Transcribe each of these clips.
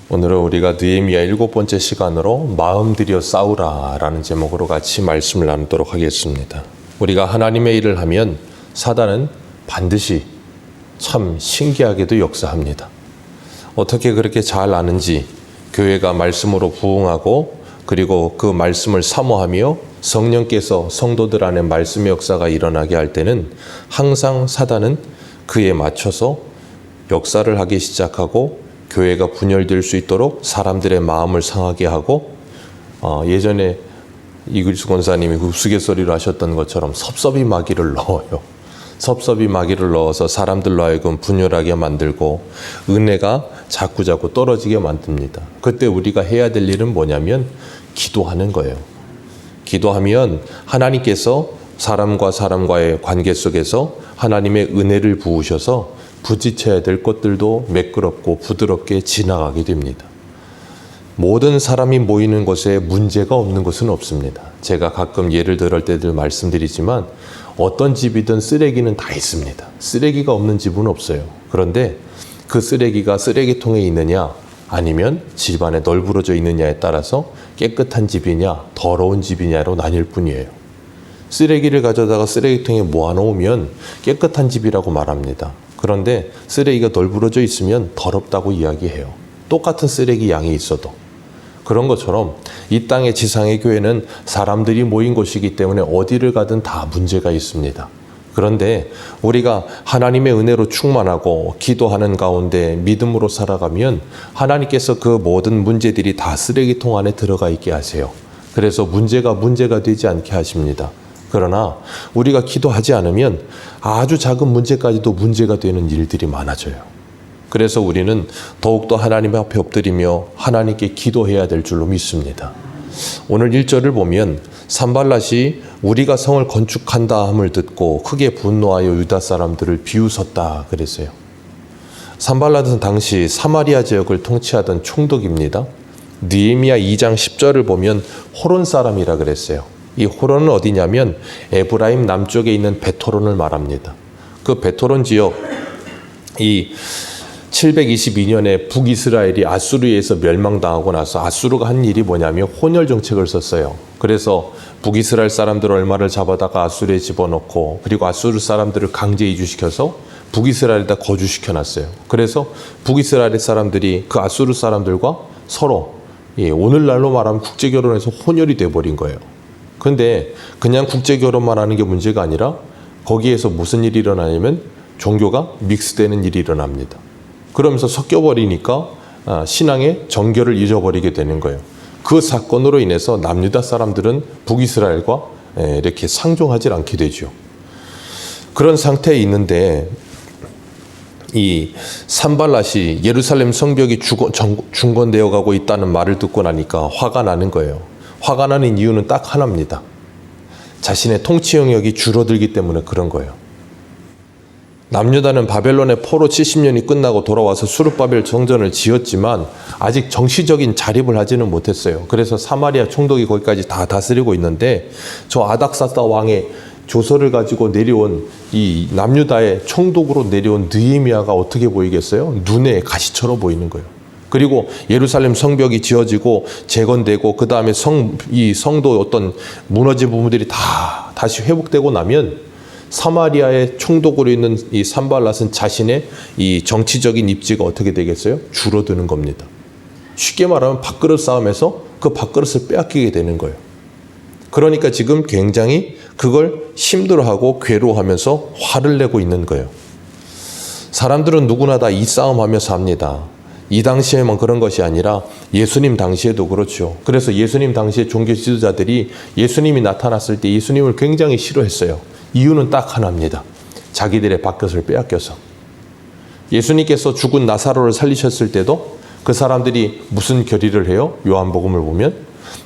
오늘은 우리가 느헤미야 7번째 시간으로 마음 들여 싸우라 라는 제목으로 같이 말씀을 나누도록 하겠습니다. 우리가 하나님의 일을 하면 사단은 반드시 참 신기하게도 역사합니다. 어떻게 그렇게 잘 아는지 교회가 말씀으로 부응하고 그리고 그 말씀을 사모하며 성령께서 성도들 안에 말씀의 역사가 일어나게 할 때는 항상 사단은 그에 맞춰서 역사를 하기 시작하고 교회가 분열될 수 있도록 사람들의 마음을 상하게 하고 예전에 이글수 권사님이 우스갯소리로 하셨던 것처럼 섭섭이 마귀를 넣어요. 섭섭이 마귀를 넣어서 사람들로 하여금 분열하게 만들고 은혜가 자꾸자꾸 떨어지게 만듭니다. 그때 우리가 해야 될 일은 뭐냐면 기도하는 거예요. 기도하면 하나님께서 사람과 사람과의 관계 속에서 하나님의 은혜를 부으셔서 부딪혀야 될 것들도 매끄럽고 부드럽게 지나가게 됩니다. 모든 사람이 모이는 곳에 문제가 없는 곳은 없습니다. 제가 가끔 예를 들을 때들 말씀드리지만 어떤 집이든 쓰레기는 다 있습니다. 쓰레기가 없는 집은 없어요. 그런데 그 쓰레기가 쓰레기통에 있느냐 아니면 집안에 널브러져 있느냐에 따라서 깨끗한 집이냐 더러운 집이냐로 나뉠 뿐이에요. 쓰레기를 가져다가 쓰레기통에 모아놓으면 깨끗한 집이라고 말합니다. 그런데 쓰레기가 널브러져 있으면 더럽다고 이야기해요. 똑같은 쓰레기 양이 있어도. 그런 것처럼 이 땅의 지상의 교회는 사람들이 모인 곳이기 때문에 어디를 가든 다 문제가 있습니다. 그런데 우리가 하나님의 은혜로 충만하고 기도하는 가운데 믿음으로 살아가면 하나님께서 그 모든 문제들이 다 쓰레기통 안에 들어가 있게 하세요. 그래서 문제가 되지 않게 하십니다. 그러나 우리가 기도하지 않으면 아주 작은 문제까지도 문제가 되는 일들이 많아져요. 그래서 우리는 더욱더 하나님 앞에 엎드리며 하나님께 기도해야 될 줄로 믿습니다. 오늘 1절을 보면 산발랏이 우리가 성을 건축한다 함을 듣고 크게 분노하여 유다 사람들을 비웃었다 그랬어요. 산발랏은 당시 사마리아 지역을 통치하던 총독입니다. 느헤미야 2장 10절을 보면 호론 사람이라 그랬어요. 이 호론은 어디냐면 에브라임 남쪽에 있는 베토론을 말합니다. 그 베토론 지역 이 722년에 북이스라엘이 아수르에서 멸망당하고 나서 아수르가 한 일이 뭐냐면 혼혈 정책을 썼어요. 그래서 북이스라엘 사람들 얼마를 잡아다가 아수르에 집어넣고 그리고 아수르 사람들을 강제 이주시켜서 북이스라엘에다 거주시켜놨어요. 그래서 북이스라엘 사람들이 그 아수르 사람들과 서로 오늘날로 말하면 국제결혼해서 혼혈이 돼버린 거예요. 근데 그냥 국제결혼만 하는 게 문제가 아니라 거기에서 무슨 일이 일어나냐면 종교가 믹스되는 일이 일어납니다. 그러면서 섞여버리니까 신앙의 정결을 잊어버리게 되는 거예요. 그 사건으로 인해서 남유다 사람들은 북이스라엘과 이렇게 상종하지 않게 되죠. 그런 상태에 있는데 이 산발랏이 예루살렘 성벽이 중건되어 가고 있다는 말을 듣고 나니까 화가 나는 거예요. 화가 나는 이유는 딱 하나입니다. 자신의 통치 영역이 줄어들기 때문에 그런 거예요. 남유다는 바벨론의 포로 70년이 끝나고 돌아와서 수르바벨 정전을 지었지만 아직 정치적인 자립을 하지는 못했어요. 그래서 사마리아 총독이 거기까지 다 다스리고 있는데 저 아닥사스다 왕의 조서를 가지고 내려온 이 남유다의 총독으로 내려온 느헤미야가 어떻게 보이겠어요? 눈에 가시처럼 보이는 거예요. 그리고 예루살렘 성벽이 지어지고 재건되고 그 다음에 이 성도 어떤 무너진 부분들이 다 다시 회복되고 나면 사마리아의 총독으로 있는 이 산발랏은 자신의 이 정치적인 입지가 어떻게 되겠어요? 줄어드는 겁니다. 쉽게 말하면 밥그릇 싸움에서 그 밥그릇을 빼앗기게 되는 거예요. 그러니까 지금 굉장히 그걸 힘들어하고 괴로워하면서 화를 내고 있는 거예요. 사람들은 누구나 다 이 싸움하며 삽니다. 이 당시에만 그런 것이 아니라 예수님 당시에도 그렇죠. 그래서 예수님 당시에 종교 지도자들이 예수님이 나타났을 때 예수님을 굉장히 싫어했어요. 이유는 딱 하나입니다. 자기들의 밥그릇을 빼앗겨서. 예수님께서 죽은 나사로를 살리셨을 때도 그 사람들이 무슨 결의를 해요? 요한복음을 보면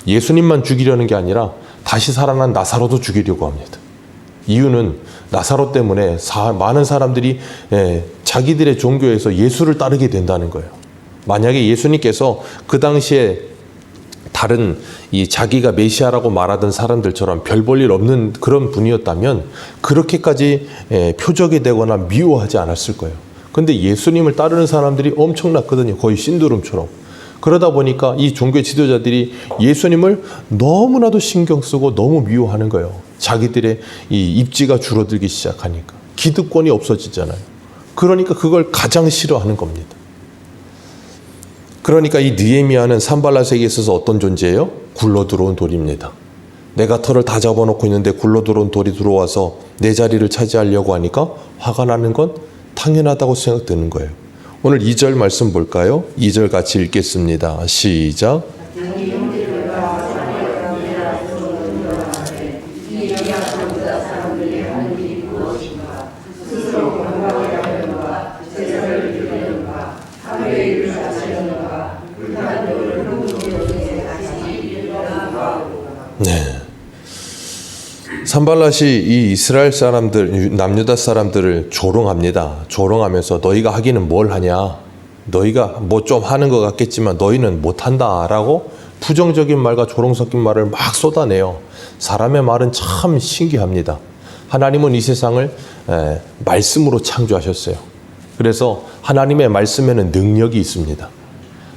예수님만 죽이려는 게 아니라 다시 살아난 나사로도 죽이려고 합니다. 이유는 나사로 때문에 많은 사람들이 자기들의 종교에서 예수를 따르게 된다는 거예요. 만약에 예수님께서 그 당시에 다른 이 자기가 메시아라고 말하던 사람들처럼 별 볼 일 없는 그런 분이었다면 그렇게까지 표적이 되거나 미워하지 않았을 거예요. 근데 예수님을 따르는 사람들이 엄청났거든요. 거의 신두름처럼. 그러다 보니까 이 종교 지도자들이 예수님을 너무나도 신경 쓰고 너무 미워하는 거예요. 자기들의 이 입지가 줄어들기 시작하니까. 기득권이 없어지잖아요. 그러니까 그걸 가장 싫어하는 겁니다. 그러니까 이 느헤미야는 산발랏에게 있어서 어떤 존재예요? 굴러 들어온 돌입니다. 내가 털을 다 잡아놓고 있는데 굴러 들어온 돌이 들어와서 내 자리를 차지하려고 하니까 화가 나는 건 당연하다고 생각되는 거예요. 오늘 2절 말씀 볼까요? 2절 같이 읽겠습니다. 시작. 네. 산발랏이 이 이스라엘 사람들, 남유다 사람들을 조롱합니다. 조롱하면서 너희가 하기는 뭘 하냐? 너희가 뭐 좀 하는 것 같겠지만 너희는 못한다 라고 부정적인 말과 조롱 섞인 말을 막 쏟아내요. 사람의 말은 참 신기합니다. 하나님은 이 세상을 말씀으로 창조하셨어요. 그래서 하나님의 말씀에는 능력이 있습니다.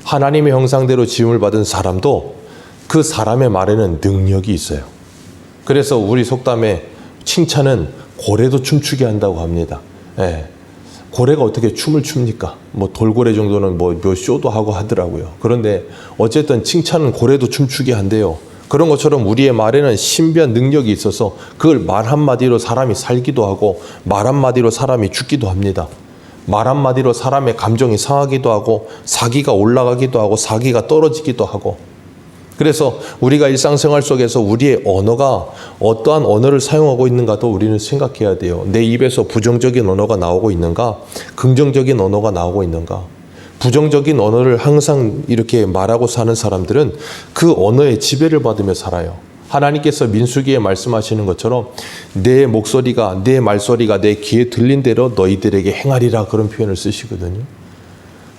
하나님의 형상대로 지음을 받은 사람도 그 사람의 말에는 능력이 있어요. 그래서 우리 속담에 칭찬은 고래도 춤추게 한다고 합니다. 고래가 어떻게 춤을 춥니까? 뭐 돌고래 정도는 뭐 몇 쇼도 하고 하더라고요. 그런데 어쨌든 칭찬은 고래도 춤추게 한대요. 그런 것처럼 우리의 말에는 신비한 능력이 있어서 그걸 말 한마디로 사람이 살기도 하고 말 한마디로 사람이 죽기도 합니다. 말 한마디로 사람의 감정이 상하기도 하고 사기가 올라가기도 하고 사기가 떨어지기도 하고. 그래서 우리가 일상생활 속에서 우리의 언어가 어떠한 언어를 사용하고 있는가도 우리는 생각해야 돼요. 내 입에서 부정적인 언어가 나오고 있는가? 긍정적인 언어가 나오고 있는가? 부정적인 언어를 항상 이렇게 말하고 사는 사람들은 그 언어의 지배를 받으며 살아요. 하나님께서 민수기에 말씀하시는 것처럼 내 목소리가, 내 말소리가 내 귀에 들린 대로 너희들에게 행하리라, 그런 표현을 쓰시거든요.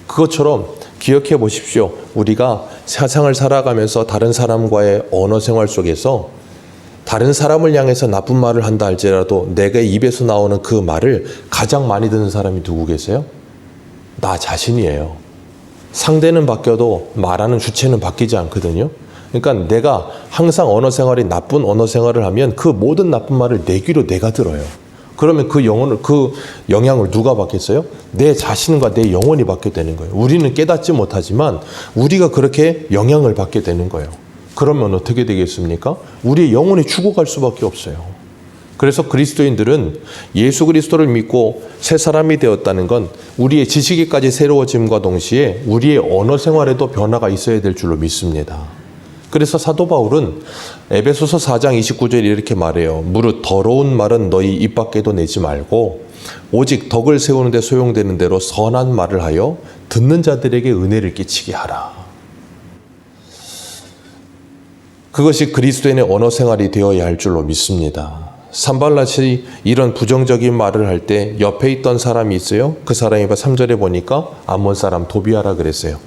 그것처럼 기억해 보십시오. 우리가 세상을 살아가면서 다른 사람과의 언어 생활 속에서 다른 사람을 향해서 나쁜 말을 한다 할지라도 내가 입에서 나오는 그 말을 가장 많이 듣는 사람이 누구 계세요? 나 자신이에요. 상대는 바뀌어도 말하는 주체는 바뀌지 않거든요. 그러니까 내가 항상 언어 생활이 나쁜 언어 생활을 하면 그 모든 나쁜 말을 내 귀로 내가 들어요. 그러면 그 영향을 누가 받겠어요? 내 자신과 내 영혼이 받게 되는 거예요. 우리는 깨닫지 못하지만 우리가 그렇게 영향을 받게 되는 거예요. 그러면 어떻게 되겠습니까? 우리의 영혼이 죽어갈 수밖에 없어요. 그래서 그리스도인들은 예수 그리스도를 믿고 새 사람이 되었다는 건 우리의 지식에까지 새로워짐과 동시에 우리의 언어 생활에도 변화가 있어야 될 줄로 믿습니다. 그래서 사도 바울은 에베소서 4장 29절에 이렇게 말해요. 무릇 더러운 말은 너희 입 밖에도 내지 말고 오직 덕을 세우는 데 소용되는 대로 선한 말을 하여 듣는 자들에게 은혜를 끼치게 하라. 그것이 그리스도인의 언어 생활이 되어야 할 줄로 믿습니다. 산발랏이 이런 부정적인 말을 할 때 옆에 있던 사람이 있어요. 그 사람이 3절에 보니까 암몬 사람 도비아라 그랬어요.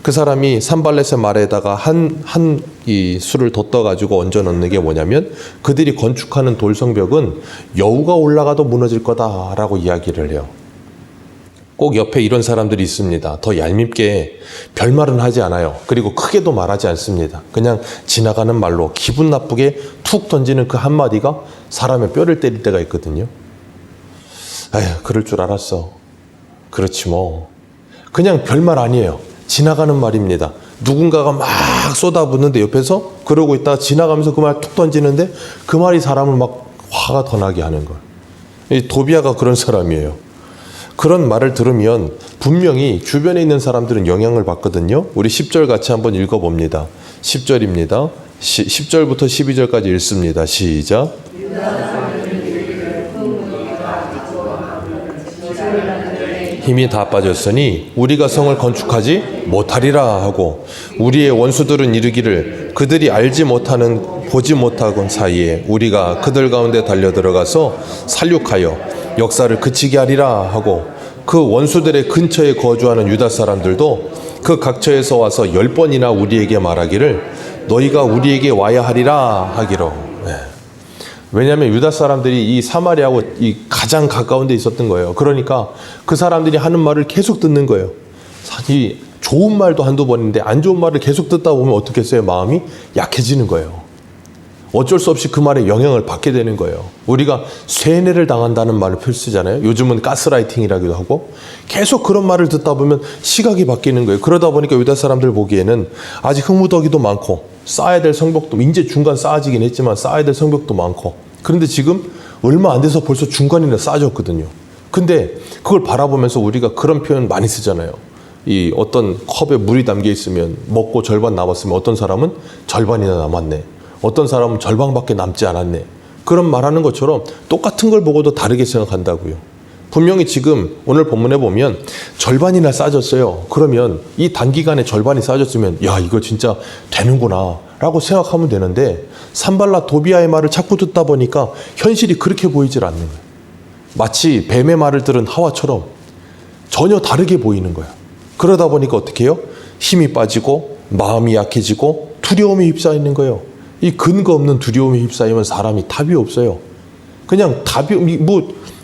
그 사람이 산발렛의 말에다가 이 술을 덧떠가지고 얹어 넣는 게 뭐냐면 그들이 건축하는 돌성벽은 여우가 올라가도 무너질 거다라고 이야기를 해요. 꼭 옆에 이런 사람들이 있습니다. 더 얄밉게 별말은 하지 않아요. 그리고 크게도 말하지 않습니다. 그냥 지나가는 말로 기분 나쁘게 툭 던지는 그 한마디가 사람의 뼈를 때릴 때가 있거든요. 에휴, 그럴 줄 알았어. 그렇지 뭐. 그냥 별말 아니에요. 지나가는 말입니다. 누군가가 막 쏟아붓는데 옆에서 그러고 있다가 지나가면서 그 말 툭 던지는데 그 말이 사람을 막 화가 더 나게 하는 거예요. 이 도비아가 그런 사람이에요. 그런 말을 들으면 분명히 주변에 있는 사람들은 영향을 받거든요. 우리 10절 같이 한번 읽어봅니다. 10절입니다. 10절부터 12절까지 읽습니다. 시작. 힘이 다 빠졌으니 우리가 성을 건축하지 못하리라 하고 우리의 원수들은 이르기를 그들이 알지 못하는 보지 못하건 사이에 우리가 그들 가운데 달려들어가서 살육하여 역사를 그치게 하리라 하고 그 원수들의 근처에 거주하는 유다 사람들도 그 각처에서 와서 10번이나 우리에게 말하기를 너희가 우리에게 와야 하리라 하기로. 왜냐하면 유다 사람들이 이 사마리아하고 이 가장 가까운 데 있었던 거예요. 그러니까 그 사람들이 하는 말을 계속 듣는 거예요. 이 좋은 말도 한두 번인데 안 좋은 말을 계속 듣다 보면 어떻겠어요? 마음이 약해지는 거예요. 어쩔 수 없이 그 말에 영향을 받게 되는 거예요. 우리가 쇠뇌를 당한다는 말을 쓰잖아요. 요즘은 가스라이팅이라기도 하고 계속 그런 말을 듣다 보면 시각이 바뀌는 거예요. 그러다 보니까 유다 사람들 보기에는 아직 흥무더기도 많고 쌓아야 될 성벽도 이제 중간 쌓아지긴 했지만 쌓아야 될 성벽도 많고 그런데 지금 얼마 안 돼서 벌써 중간이나 쌓아졌거든요. 근데 그걸 바라보면서 우리가 그런 표현 많이 쓰잖아요. 이 어떤 컵에 물이 담겨 있으면 먹고 절반 남았으면 어떤 사람은 절반이나 남았네. 어떤 사람은 절반밖에 남지 않았네. 그런 말하는 것처럼 똑같은 걸 보고도 다르게 생각한다고요. 분명히 지금 오늘 본문에 보면 절반이나 싸졌어요. 그러면 이 단기간에 절반이 싸졌으면 야 이거 진짜 되는구나 라고 생각하면 되는데 산발라 도비아의 말을 자꾸 듣다 보니까 현실이 그렇게 보이질 않는 거예요. 마치 뱀의 말을 들은 하와처럼 전혀 다르게 보이는 거예요. 그러다 보니까 어떻게 해요? 힘이 빠지고 마음이 약해지고 두려움에 휩싸이는 거예요. 이 근거 없는 두려움에 휩싸이면 사람이 답이 없어요. 그냥 답이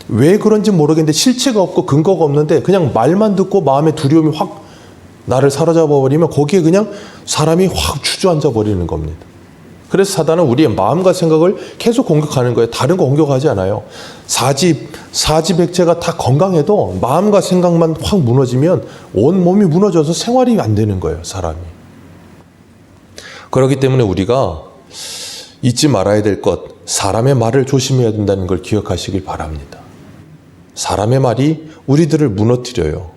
왜 그런지 모르겠는데 실체가 없고 근거가 없는데 그냥 말만 듣고 마음의 두려움이 확 나를 사로잡아 버리면 거기에 그냥 사람이 확 주저앉아 버리는 겁니다. 그래서 사단은 우리의 마음과 생각을 계속 공격하는 거예요. 다른 거 공격하지 않아요. 사지백체가 다 건강해도 마음과 생각만 확 무너지면 온 몸이 무너져서 생활이 안 되는 거예요, 사람이. 그렇기 때문에 우리가 잊지 말아야 될 것, 사람의 말을 조심해야 된다는 걸 기억하시길 바랍니다. 사람의 말이 우리들을 무너뜨려요.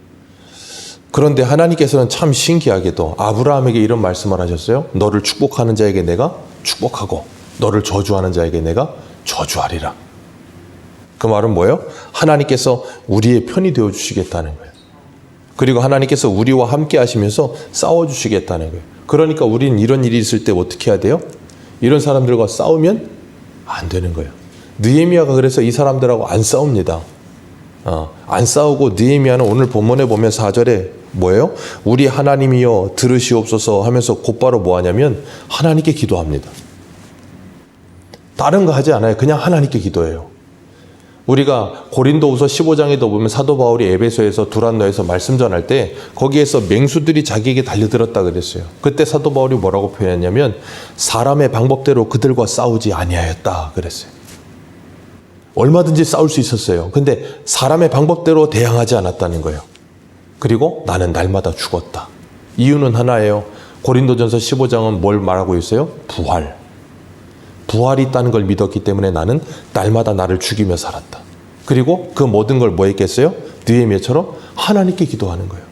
그런데 하나님께서는 참 신기하게도 아브라함에게 이런 말씀을 하셨어요. 너를 축복하는 자에게 내가 축복하고 너를 저주하는 자에게 내가 저주하리라. 그 말은 뭐예요? 하나님께서 우리의 편이 되어주시겠다는 거예요. 그리고 하나님께서 우리와 함께 하시면서 싸워주시겠다는 거예요. 그러니까 우리는 이런 일이 있을 때 어떻게 해야 돼요? 이런 사람들과 싸우면 안 되는 거예요. 느헤미야가 그래서 이 사람들하고 안 싸웁니다. 안 싸우고 느헤미야는 오늘 본문에 보면 4절에 뭐예요? 우리 하나님이여 들으시옵소서 하면서 곧바로 뭐 하냐면 하나님께 기도합니다. 다른 거 하지 않아요. 그냥 하나님께 기도해요. 우리가 고린도후서 15장에도 보면 사도 바울이 에베소에서 두란노에서 말씀 전할 때 거기에서 맹수들이 자기에게 달려들었다 그랬어요. 그때 사도 바울이 뭐라고 표현했냐면 사람의 방법대로 그들과 싸우지 아니하였다 그랬어요. 얼마든지 싸울 수 있었어요. 근데 사람의 방법대로 대항하지 않았다는 거예요. 그리고 나는 날마다 죽었다. 이유는 하나예요. 고린도전서 15장은 뭘 말하고 있어요? 부활. 부활이 있다는 걸 믿었기 때문에 나는 날마다 나를 죽이며 살았다. 그리고 그 모든 걸 뭐 했겠어요? 느헤미야처럼 하나님께 기도하는 거예요.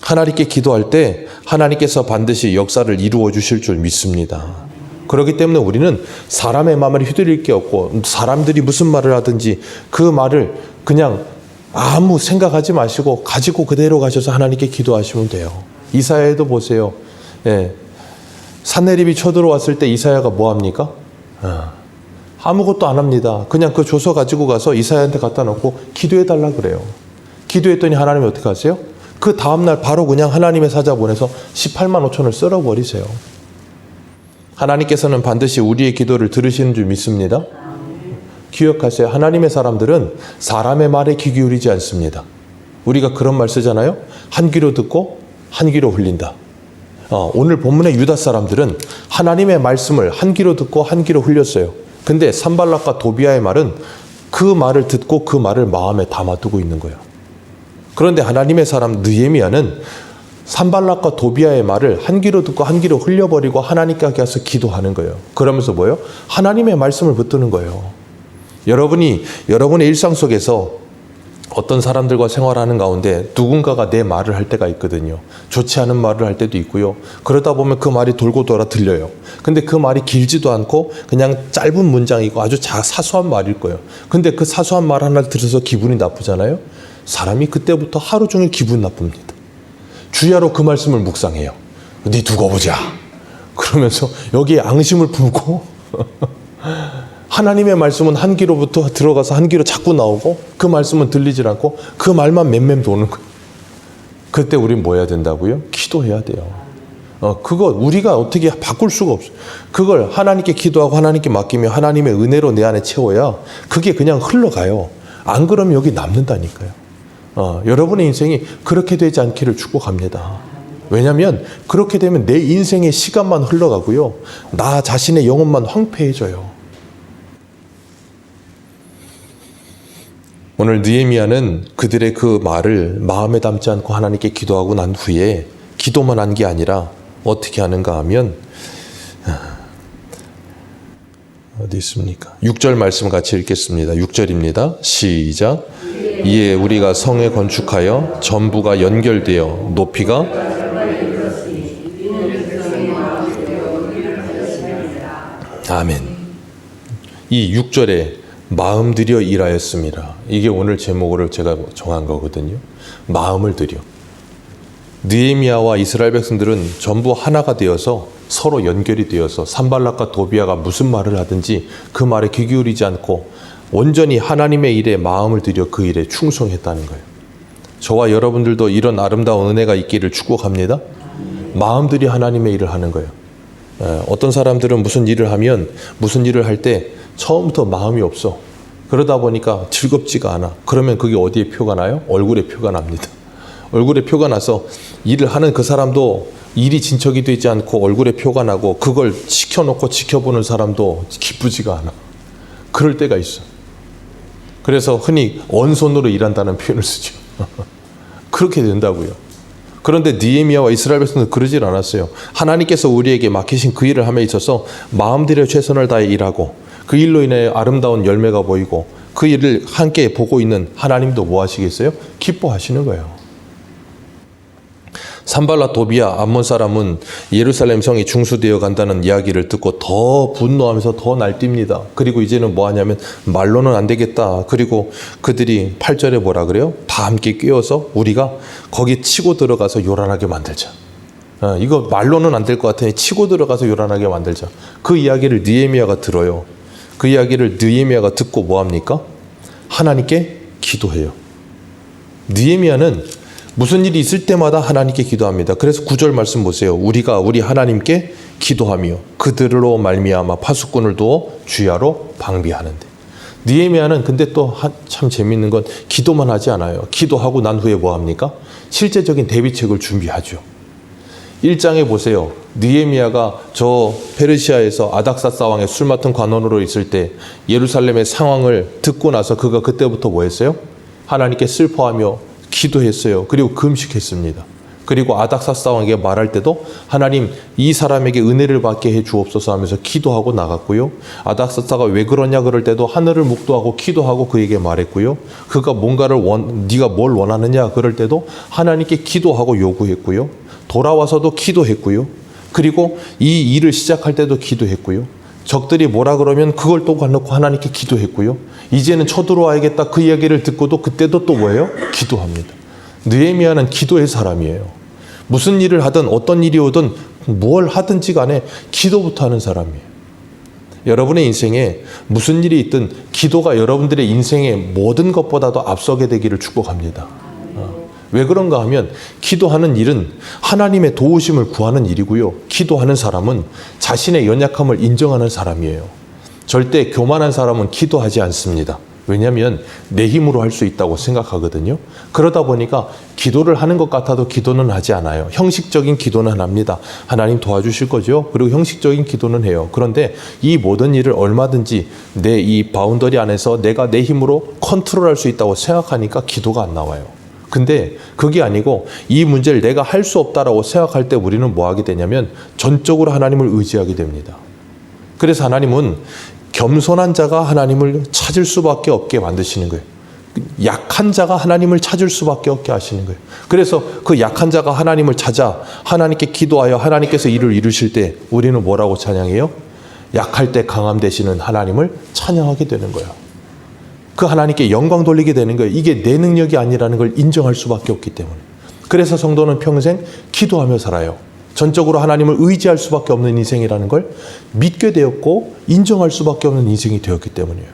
하나님께 기도할 때 하나님께서 반드시 역사를 이루어 주실 줄 믿습니다. 그렇기 때문에 우리는 사람의 마음을 휘둘릴 게 없고 사람들이 무슨 말을 하든지 그 말을 그냥 아무 생각하지 마시고 가지고 그대로 가셔서 하나님께 기도하시면 돼요. 이사야에도 보세요. 산헤립이 쳐들어왔을 때 이사야가 뭐 합니까? 아무것도 안 합니다. 그냥 그 조서 가지고 가서 이사야한테 갖다 놓고 기도해달라 그래요. 기도했더니 하나님이 어떻게 하세요? 그 다음날 바로 그냥 하나님의 사자 보내서 18만 5천을 썰어버리세요. 하나님께서는 반드시 우리의 기도를 들으시는 줄 믿습니다. 기억하세요. 하나님의 사람들은 사람의 말에 귀 기울이지 않습니다. 우리가 그런 말 쓰잖아요. 한 귀로 듣고 한 귀로 흘린다. 오늘 본문의 유다 사람들은 하나님의 말씀을 한 귀로 듣고 한 귀로 흘렸어요. 근데 산발락과 도비아의 말은 그 말을 듣고 그 말을 마음에 담아두고 있는 거예요. 그런데 하나님의 사람 느헤미야는 산발락과 도비아의 말을 한 귀로 듣고 한 귀로 흘려버리고 하나님께 가서 기도하는 거예요. 그러면서 뭐예요? 하나님의 말씀을 붙드는 거예요. 여러분이 여러분의 일상 속에서 어떤 사람들과 생활하는 가운데 누군가가 내 말을 할 때가 있거든요. 좋지 않은 말을 할 때도 있고요. 그러다 보면 그 말이 돌고 돌아 들려요. 근데 그 말이 길지도 않고 그냥 짧은 문장이고 아주 사소한 말일 거예요. 근데 그 사소한 말 하나를 들어서 기분이 나쁘잖아요. 사람이 그때부터 하루 종일 기분 나쁩니다. 주야로 그 말씀을 묵상해요. 네 두고 보자. 그러면서 여기에 앙심을 품고 하나님의 말씀은 한 귀로부터 들어가서 한 귀로 자꾸 나오고 그 말씀은 들리질 않고 그 말만 맴맴 도는 거예요. 그때 우린 뭐 해야 된다고요? 기도해야 돼요. 그거 우리가 어떻게 바꿀 수가 없어요. 그걸 하나님께 기도하고 하나님께 맡기며 하나님의 은혜로 내 안에 채워야 그게 그냥 흘러가요. 안 그러면 여기 남는다니까요. 여러분의 인생이 그렇게 되지 않기를 축복합니다. 왜냐하면 그렇게 되면 내 인생의 시간만 흘러가고요. 나 자신의 영혼만 황폐해져요. 오늘 느헤미야는 그들의 그 말을 마음에 담지 않고 하나님께 기도하고 난 후에 기도만 한 게 아니라 어떻게 하는가 하면 어디 있습니까? 6절 말씀 같이 읽겠습니다. 6절입니다. 시작. 이에 우리가 성에 건축하여 전부가 연결되어 높이가 아멘. 이 6절에 마음 들여 일하였습니다. 이게 오늘 제목으로 제가 정한 거거든요. 마음을 들여. 느헤미야와 이스라엘 백성들은 전부 하나가 되어서 서로 연결이 되어서 산발락과 도비아가 무슨 말을 하든지 그 말에 귀 기울이지 않고 온전히 하나님의 일에 마음을 들여 그 일에 충성했다는 거예요. 저와 여러분들도 이런 아름다운 은혜가 있기를 축복합니다. 마음 들여 하나님의 일을 하는 거예요. 어떤 사람들은 무슨 일을 하면 무슨 일을 할 때 처음부터 마음이 없어. 그러다 보니까 즐겁지가 않아. 그러면 그게 어디에 표가 나요? 얼굴에 표가 납니다. 얼굴에 표가 나서 일을 하는 그 사람도 일이 진척이 되지 않고 얼굴에 표가 나고 그걸 시켜놓고 지켜보는 사람도 기쁘지가 않아. 그럴 때가 있어. 그래서 흔히 언손으로 일한다는 표현을 쓰죠. 그렇게 된다고요. 그런데 느헤미야와 이스라엘 백성은 그러질 않았어요. 하나님께서 우리에게 맡기신 그 일을 함에 있어서 마음 들여 최선을 다해 일하고 그 일로 인해 아름다운 열매가 보이고 그 일을 함께 보고 있는 하나님도 뭐 하시겠어요? 기뻐하시는 거예요. 산발락 도비아 암몬 사람은 예루살렘 성이 중수되어 간다는 이야기를 듣고 더 분노하면서 더 날뜁니다. 그리고 이제는 뭐 하냐면 말로는 안 되겠다. 그리고 그들이 8절에 뭐라 그래요? 다 함께 끼어서 우리가 거기 치고 들어가서 요란하게 만들자. 이거 말로는 안 될 것 같으니 치고 들어가서 요란하게 만들자. 그 이야기를 느헤미야가 들어요. 그 이야기를 느헤미야가 듣고 뭐 합니까? 하나님께 기도해요. 느헤미야는 무슨 일이 있을 때마다 하나님께 기도합니다. 그래서 9절 말씀 보세요. 우리가 우리 하나님께 기도하며 그들로 말미암아 파수꾼을 두어 주야로 방비하는데. 느헤미야는 근데 또 참 재밌는 건 기도만 하지 않아요. 기도하고 난 후에 뭐 합니까? 실제적인 대비책을 준비하죠. 1장에 보세요. 느헤미야가 저 페르시아에서 아닥사스 왕의 술 맡은 관원으로 있을 때 예루살렘의 상황을 듣고 나서 그가 그때부터 뭐 했어요? 하나님께 슬퍼하며 기도했어요. 그리고 금식했습니다. 그리고 아닥사스 왕에게 말할 때도 하나님 이 사람에게 은혜를 받게 해 주옵소서 하면서 기도하고 나갔고요. 아닥사스가 왜 그러냐 그럴 때도 하늘을 묵도하고 기도하고 그에게 말했고요. 그가 뭔가를 네가 뭘 원하느냐 그럴 때도 하나님께 기도하고 요구했고요. 돌아와서도 기도했고요. 그리고 이 일을 시작할 때도 기도했고요. 적들이 뭐라 그러면 그걸 또 관놓고 하나님께 기도했고요. 이제는 쳐들어와야겠다 그 이야기를 듣고도 그때도 또 뭐예요? 기도합니다. 느헤미야는 기도의 사람이에요. 무슨 일을 하든 어떤 일이 오든 뭘 하든지 간에 기도부터 하는 사람이에요. 여러분의 인생에 무슨 일이 있든 기도가 여러분들의 인생의 모든 것보다도 앞서게 되기를 축복합니다. 왜 그런가 하면 기도하는 일은 하나님의 도우심을 구하는 일이고요. 기도하는 사람은 자신의 연약함을 인정하는 사람이에요. 절대 교만한 사람은 기도하지 않습니다. 왜냐하면 내 힘으로 할 수 있다고 생각하거든요. 그러다 보니까 기도를 하는 것 같아도 기도는 하지 않아요. 형식적인 기도는 합니다. 하나님 도와주실 거죠. 그리고 형식적인 기도는 해요. 그런데 이 모든 일을 얼마든지 내 이 바운더리 안에서 내가 내 힘으로 컨트롤할 수 있다고 생각하니까 기도가 안 나와요. 근데 그게 아니고 이 문제를 내가 할 수 없다라고 생각할 때 우리는 뭐 하게 되냐면 전적으로 하나님을 의지하게 됩니다. 그래서 하나님은 겸손한 자가 하나님을 찾을 수밖에 없게 만드시는 거예요. 약한 자가 하나님을 찾을 수밖에 없게 하시는 거예요. 그래서 그 약한 자가 하나님을 찾아 하나님께 기도하여 하나님께서 일을 이루실 때 우리는 뭐라고 찬양해요? 약할 때 강함 되시는 하나님을 찬양하게 되는 거예요. 그 하나님께 영광 돌리게 되는 거예요. 이게 내 능력이 아니라는 걸 인정할 수밖에 없기 때문에. 그래서 성도는 평생 기도하며 살아요. 전적으로 하나님을 의지할 수밖에 없는 인생이라는 걸 믿게 되었고 인정할 수밖에 없는 인생이 되었기 때문이에요.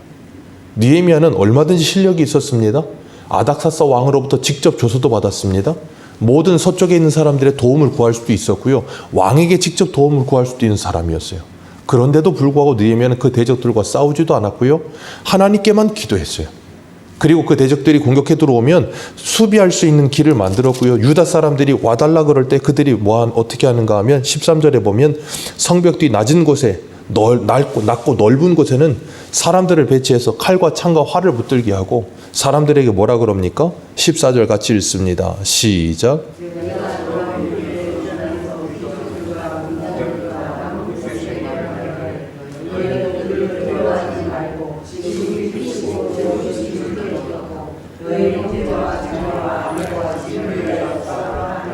느헤미야는 얼마든지 실력이 있었습니다. 아닥사스 왕으로부터 직접 조서도 받았습니다. 모든 서쪽에 있는 사람들의 도움을 구할 수도 있었고요. 왕에게 직접 도움을 구할 수도 있는 사람이었어요. 그런데도 불구하고 느헤미야는 그 대적들과 싸우지도 않았고요. 하나님께만 기도했어요. 그리고 그 대적들이 공격해 들어오면 수비할 수 있는 길을 만들었고요. 유다 사람들이 와달라 그럴 때 그들이 어떻게 하는가 하면 13절에 보면 성벽 뒤 낮은 곳에 낮고 넓은 곳에는 사람들을 배치해서 칼과 창과 활을 붙들게 하고 사람들에게 뭐라 그럽니까? 14절 같이 읽습니다. 시작.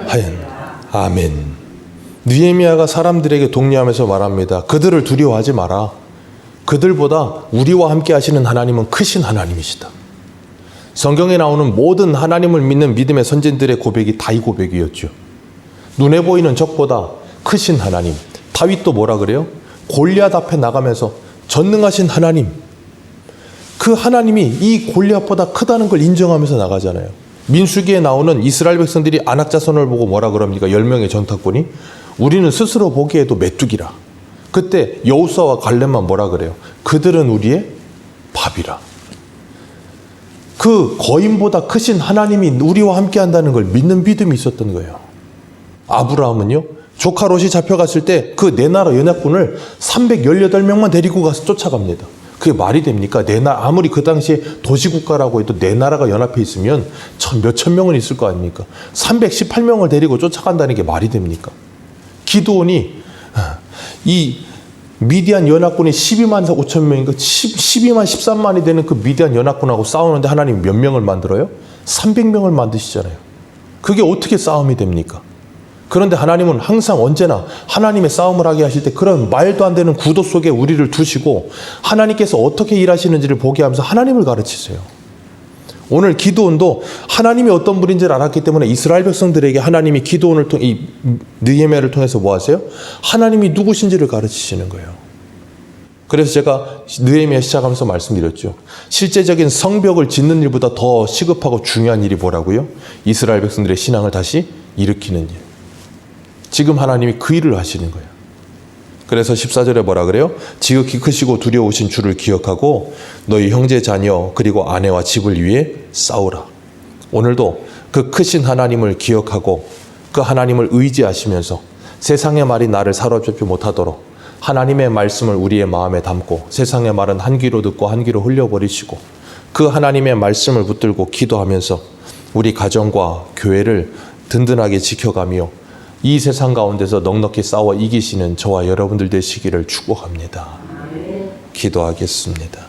하연 아멘. 느헤미야가 사람들에게 독려하면서 말합니다. 그들을 두려워하지 마라. 그들보다 우리와 함께 하시는 하나님은 크신 하나님이시다. 성경에 나오는 모든 하나님을 믿는 믿음의 선진들의 고백이 다 이 고백이었죠. 눈에 보이는 적보다 크신 하나님. 다윗도 뭐라 그래요? 골리앗 앞에 나가면서 전능하신 하나님. 그 하나님이 이 골리앗보다 크다는 걸 인정하면서 나가잖아요. 민수기에 나오는 이스라엘 백성들이 아낙 자손을 보고 뭐라 그럽니까? 10명의 전타꾼이 우리는 스스로 보기에도 메뚜기라. 그때 여호수아와 갈렙만 뭐라 그래요? 그들은 우리의 밥이라. 그 거인보다 크신 하나님이 우리와 함께 한다는 걸 믿는 믿음이 있었던 거예요. 아브라함은요, 조카 롯이 잡혀갔을 때 그 내 나라 연합군을 318명만 데리고 가서 쫓아갑니다. 그게 말이 됩니까? 아무리 그 당시에 도시국가라고 해도 내 나라가 연합해 있으면 몇천 명은 있을 거 아닙니까? 318명을 데리고 쫓아간다는 게 말이 됩니까? 기드온이 이 미디안 연합군이 12만 5천 명인가 12만 13만이 되는 그 미디안 연합군하고 싸우는데 하나님 몇 명을 만들어요? 300명을 만드시잖아요. 그게 어떻게 싸움이 됩니까? 그런데 하나님은 항상 언제나 하나님의 싸움을 하게 하실 때 그런 말도 안 되는 구도 속에 우리를 두시고 하나님께서 어떻게 일하시는지를 보게 하면서 하나님을 가르치세요. 오늘 기드온도 하나님이 어떤 분인지를 알았기 때문에 이스라엘 백성들에게 하나님이 기드온을 통해 이 느헤미야를 통해서 뭐 하세요? 하나님이 누구신지를 가르치시는 거예요. 그래서 제가 느헤미야 시작하면서 말씀드렸죠. 실제적인 성벽을 짓는 일보다 더 시급하고 중요한 일이 뭐라고요? 이스라엘 백성들의 신앙을 다시 일으키는 일. 지금 하나님이 그 일을 하시는 거예요. 그래서 14절에 뭐라 그래요? 지극히 크시고 두려우신 주를 기억하고 너희 형제 자녀 그리고 아내와 집을 위해 싸우라. 오늘도 그 크신 하나님을 기억하고 그 하나님을 의지하시면서 세상의 말이 나를 사로잡지 못하도록 하나님의 말씀을 우리의 마음에 담고 세상의 말은 한 귀로 듣고 한 귀로 흘려버리시고 그 하나님의 말씀을 붙들고 기도하면서 우리 가정과 교회를 든든하게 지켜가며 이 세상 가운데서 넉넉히 싸워 이기시는 저와 여러분들 되시기를 축복합니다. 기도하겠습니다.